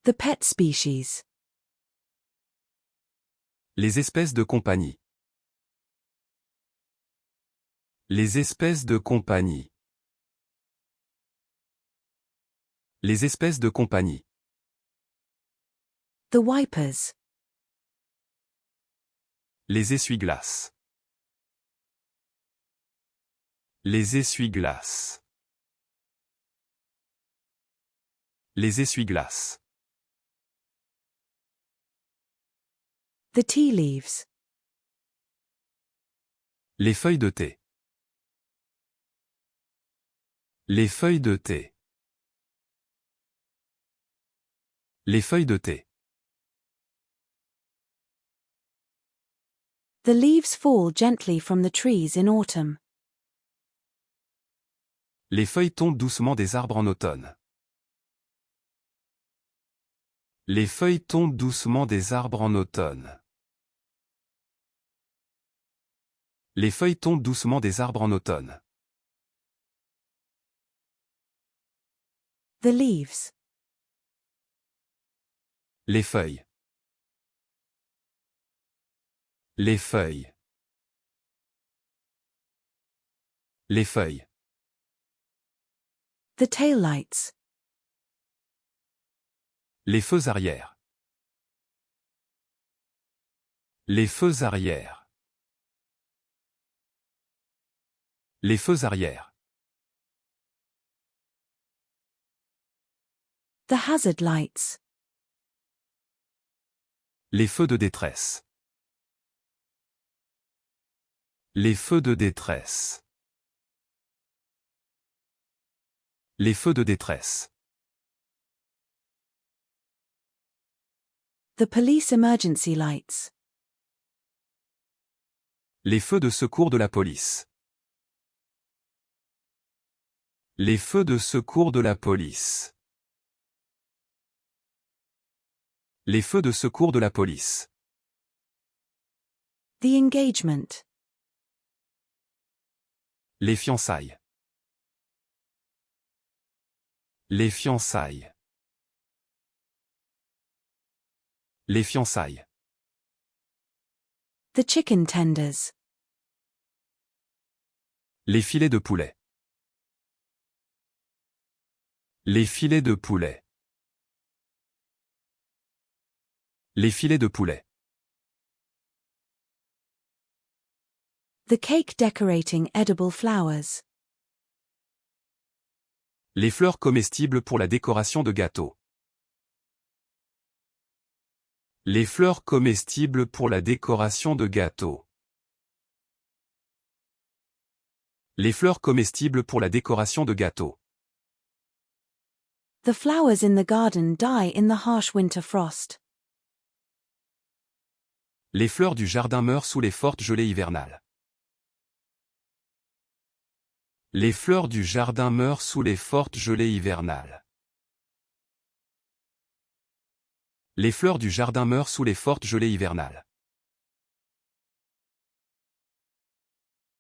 The pet species. Les espèces de compagnie. Les espèces de compagnie. Les espèces de compagnie. The wipers. Les essuie-glaces. Les essuie-glaces. Les essuie-glaces. The tea leaves. Les feuilles de thé. Les feuilles de thé. Les feuilles de thé. The leaves fall gently from the trees in autumn. Les feuilles tombent doucement des arbres en automne. Les feuilles tombent doucement des arbres en automne. Les feuilles tombent doucement des arbres en automne. The leaves. Les feuilles. Les feuilles. Les feuilles. The taillights. Les feux arrière. Les feux arrière. Les feux arrière. The hazard lights. Les feux de détresse. Les feux de détresse. Les feux de détresse. The police emergency lights. Les feux de secours de la police. Les feux de secours de la police. Les feux de secours de la police. The engagement. Les fiançailles. Les fiançailles. Les fiançailles. The chicken tenders. Les filets de poulet. Les filets de poulet. Les filets de poulet. The cake decorating edible flowers. Les fleurs comestibles pour la décoration de gâteaux. Les fleurs comestibles pour la décoration de gâteaux. Les fleurs comestibles pour la décoration de gâteaux. The flowers in the garden die in the harsh winter frost. Les fleurs du jardin meurent sous les fortes gelées hivernales. Les fleurs du jardin meurent sous les fortes gelées hivernales. Les fleurs du jardin meurent sous les fortes gelées hivernales.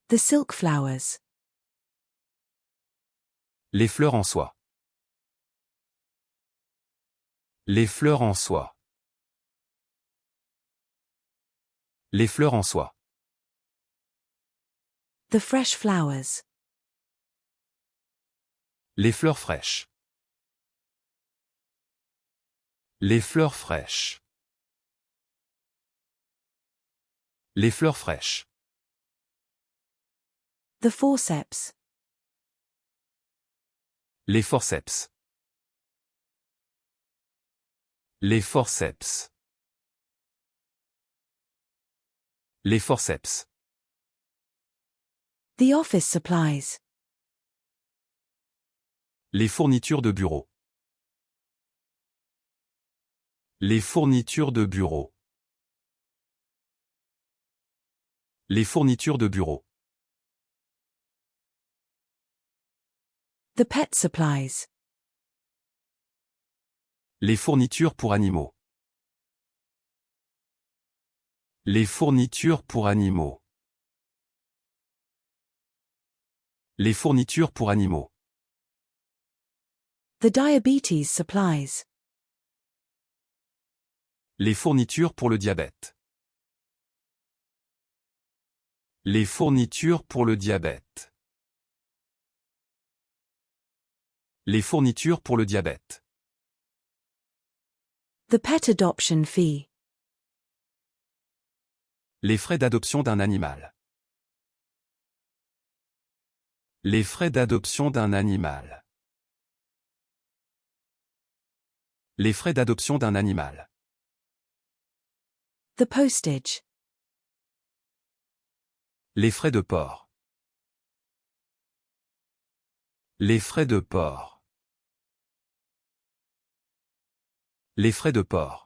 The silk flowers. Les fleurs en soie. Les fleurs en soie. Les fleurs en soie. The fresh flowers. Les fleurs fraîches. Les fleurs fraîches. Les fleurs fraîches. The forceps. Les forceps. Les forceps. Les forceps. The office supplies. Les fournitures de bureau. Les fournitures de bureau. Les fournitures de bureau. The pet supplies. Les fournitures pour animaux. Les fournitures pour animaux. Les fournitures pour animaux. The diabetes supplies. Les fournitures pour le diabète. Les fournitures pour le diabète. Les fournitures pour le diabète. The pet adoption fee. Les frais d'adoption d'un animal. Les frais d'adoption d'un animal. Les frais d'adoption d'un animal. The postage. Les frais de port. Les frais de port. Les frais de port.